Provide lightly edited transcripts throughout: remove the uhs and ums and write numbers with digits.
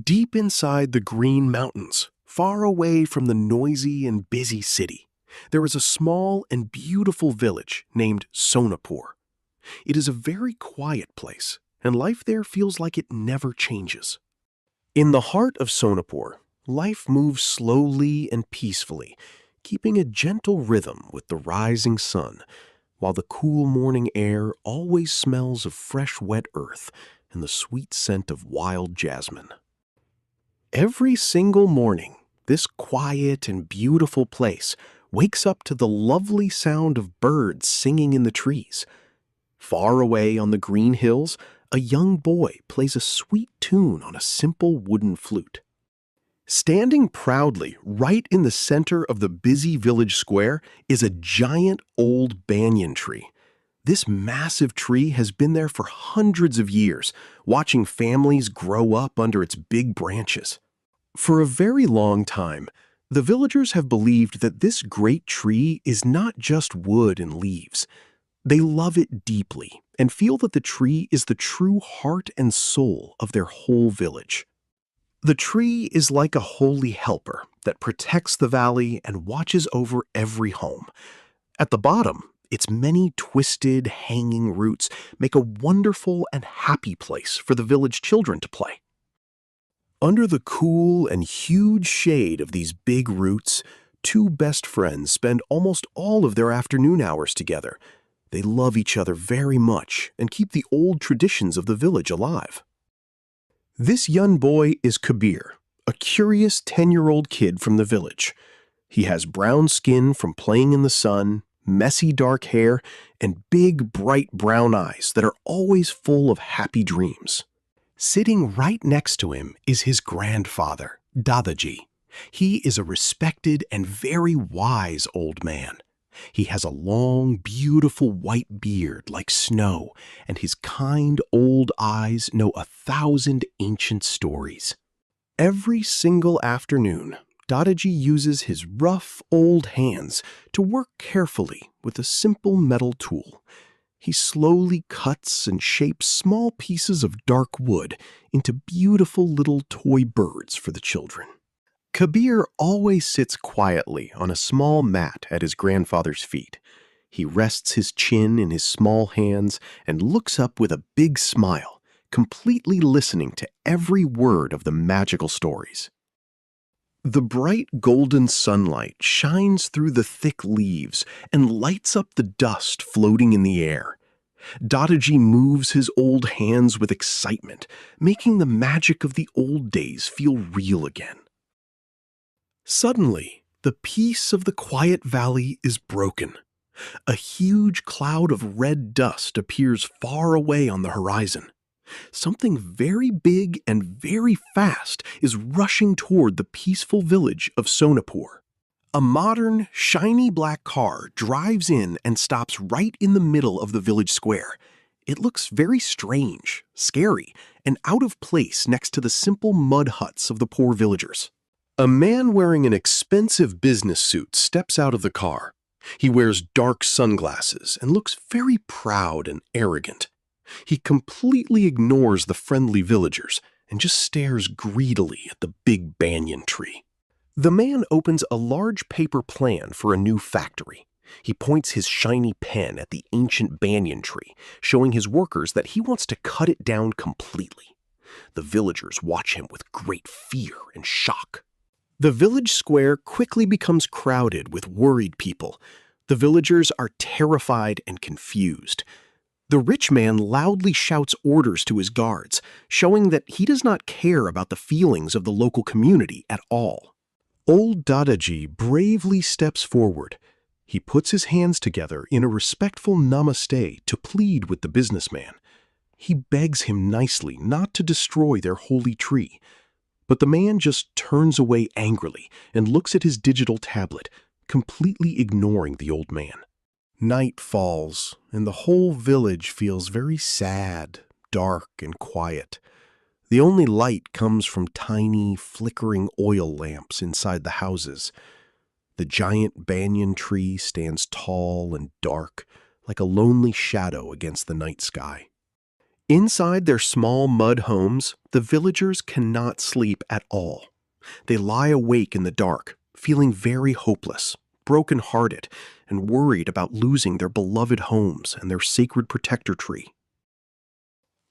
Deep inside the green mountains, far away from the noisy and busy city, there is a small and beautiful village named Sonapur. It is a very quiet place, and life there feels like it never changes. In the heart of Sonapur, life moves slowly and peacefully, keeping a gentle rhythm with the rising sun, while the cool morning air always smells of fresh wet earth and the sweet scent of wild jasmine. Every single morning, this quiet and beautiful place wakes up to the lovely sound of birds singing in the trees. Far away on the green hills, a young boy plays a sweet tune on a simple wooden flute. Standing proudly right in the center of the busy village square is a giant old banyan tree. This massive tree has been there for hundreds of years, watching families grow up under its big branches. For a very long time, the villagers have believed that this great tree is not just wood and leaves. They love it deeply and feel that the tree is the true heart and soul of their whole village. The tree is like a holy helper that protects the valley and watches over every home. At the bottom, its many twisted, hanging roots make a wonderful and happy place for the village children to play. Under the cool and huge shade of these big roots, two best friends spend almost all of their afternoon hours together. They love each other very much and keep the old traditions of the village alive. This young boy is Kabir, a curious 10-year-old kid from the village. He has brown skin from playing in the sun, messy dark hair, and big, bright brown eyes that are always full of happy dreams. Sitting right next to him is his grandfather, Dadaji. He is a respected and very wise old man. He has a long, beautiful white beard like snow, and his kind old eyes know 1,000 ancient stories. Every single afternoon, Dadaji uses his rough, old hands to work carefully with a simple metal tool. He slowly cuts and shapes small pieces of dark wood into beautiful little toy birds for the children. Kabir always sits quietly on a small mat at his grandfather's feet. He rests his chin in his small hands and looks up with a big smile, completely listening to every word of the magical stories. The bright golden sunlight shines through the thick leaves and lights up the dust floating in the air. Dadaji moves his old hands with excitement, making the magic of the old days feel real again. Suddenly, the peace of the quiet valley is broken. A huge cloud of red dust appears far away on the horizon. Something very big and very fast is rushing toward the peaceful village of Sonapur. A modern, shiny black car drives in and stops right in the middle of the village square. It looks very strange, scary, and out of place next to the simple mud huts of the poor villagers. A man wearing an expensive business suit steps out of the car. He wears dark sunglasses and looks very proud and arrogant. He completely ignores the friendly villagers and just stares greedily at the big banyan tree. The man opens a large paper plan for a new factory. He points his shiny pen at the ancient banyan tree, showing his workers that he wants to cut it down completely. The villagers watch him with great fear and shock. The village square quickly becomes crowded with worried people. The villagers are terrified and confused. The rich man loudly shouts orders to his guards, showing that he does not care about the feelings of the local community at all. Old Dadaji bravely steps forward. He puts his hands together in a respectful namaste to plead with the businessman. He begs him nicely not to destroy their holy tree. But the man just turns away angrily and looks at his digital tablet, completely ignoring the old man. Night falls, and the whole village feels very sad, dark, and quiet. The only light comes from tiny, flickering oil lamps inside the houses. The giant banyan tree stands tall and dark, like a lonely shadow against the night sky. Inside their small mud homes, the villagers cannot sleep at all. They lie awake in the dark, feeling very hopeless, broken-hearted, and worried about losing their beloved homes and their sacred protector tree.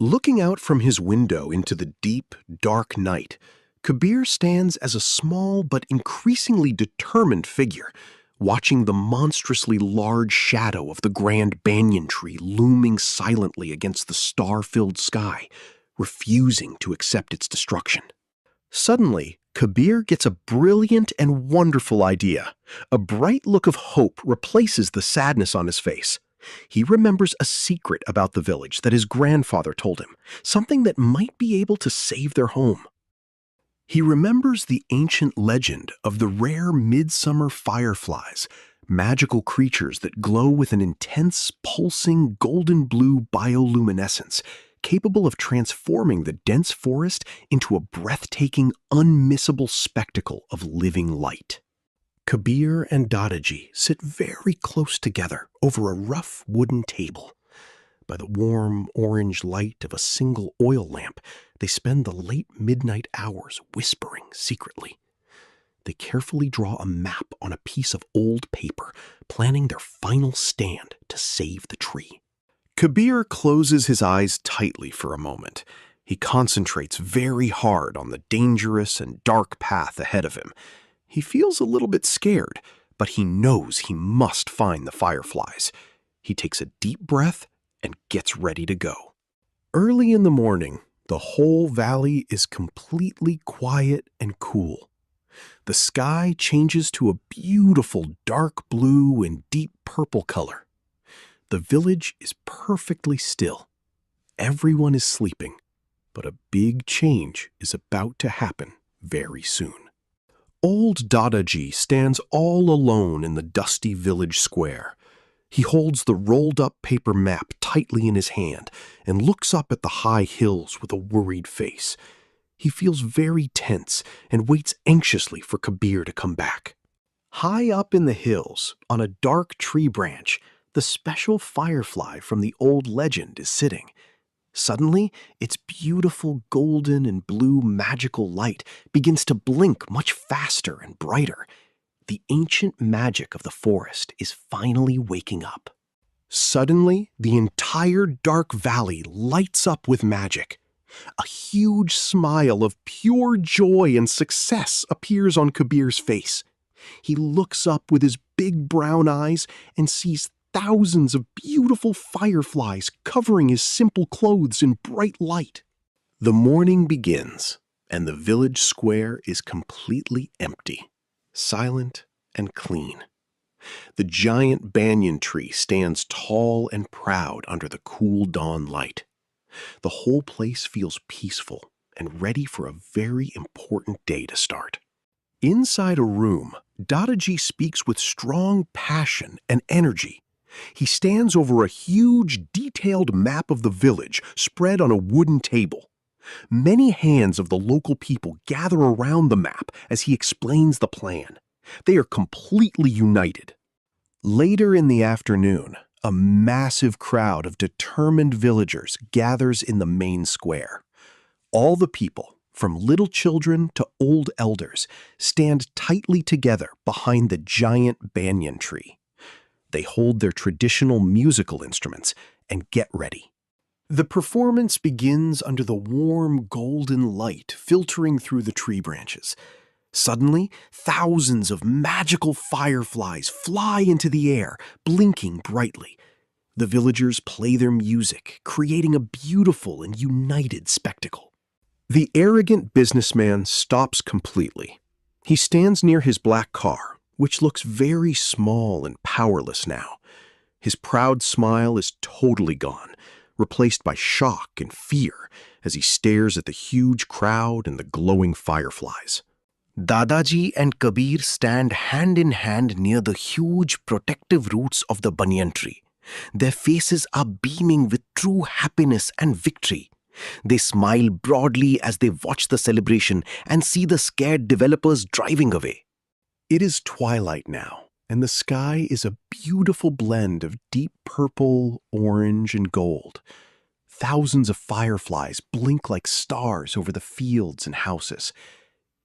Looking out from his window into the deep, dark night, Kabir stands as a small but increasingly determined figure, watching the monstrously large shadow of the grand banyan tree looming silently against the star-filled sky, refusing to accept its destruction. Suddenly, Kabir gets a brilliant and wonderful idea. A bright look of hope replaces the sadness on his face. He remembers a secret about the village that his grandfather told him, something that might be able to save their home. He remembers the ancient legend of the rare midsummer fireflies, magical creatures that glow with an intense, pulsing, golden blue bioluminescence, capable of transforming the dense forest into a breathtaking, unmissable spectacle of living light. Kabir and Dadaji sit very close together over a rough wooden table. By the warm orange light of a single oil lamp, they spend the late midnight hours whispering secretly. They carefully draw a map on a piece of old paper, planning their final stand to save the tree. Kabir closes his eyes tightly for a moment. He concentrates very hard on the dangerous and dark path ahead of him. He feels a little bit scared, but he knows he must find the fireflies. He takes a deep breath and gets ready to go. Early in the morning, the whole valley is completely quiet and cool. The sky changes to a beautiful dark blue and deep purple color. The village is perfectly still. Everyone is sleeping, but a big change is about to happen very soon. Old Dadaji stands all alone in the dusty village square. He holds the rolled-up paper map tightly in his hand and looks up at the high hills with a worried face. He feels very tense and waits anxiously for Kabir to come back. High up in the hills, on a dark tree branch, the special firefly from the old legend is sitting. Suddenly, its beautiful golden and blue magical light begins to blink much faster and brighter. The ancient magic of the forest is finally waking up. Suddenly, the entire dark valley lights up with magic. A huge smile of pure joy and success appears on Kabir's face. He looks up with his big brown eyes and sees thousands of beautiful fireflies covering his simple clothes in bright light. The morning begins, and the village square is completely empty, silent and clean. The giant banyan tree stands tall and proud under the cool dawn light. The whole place feels peaceful and ready for a very important day to start. Inside a room, Dadaji speaks with strong passion and energy. He stands over a huge, detailed map of the village spread on a wooden table. Many hands of the local people gather around the map as he explains the plan. They are completely united. Later in the afternoon, a massive crowd of determined villagers gathers in the main square. All the people, from little children to old elders, stand tightly together behind the giant banyan tree. They hold their traditional musical instruments and get ready. The performance begins under the warm golden light filtering through the tree branches. Suddenly, thousands of magical fireflies fly into the air, blinking brightly. The villagers play their music, creating a beautiful and united spectacle. The arrogant businessman stops completely. He stands near his black car, which looks very small and powerless now. His proud smile is totally gone, replaced by shock and fear as he stares at the huge crowd and the glowing fireflies. Dadaji and Kabir stand hand in hand near the huge protective roots of the banyan tree. Their faces are beaming with true happiness and victory. They smile broadly as they watch the celebration and see the scared developers driving away. It is twilight now, and the sky is a beautiful blend of deep purple, orange, and gold. Thousands of fireflies blink like stars over the fields and houses.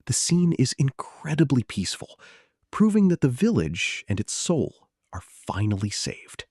The scene is incredibly peaceful, proving that the village and its soul are finally saved.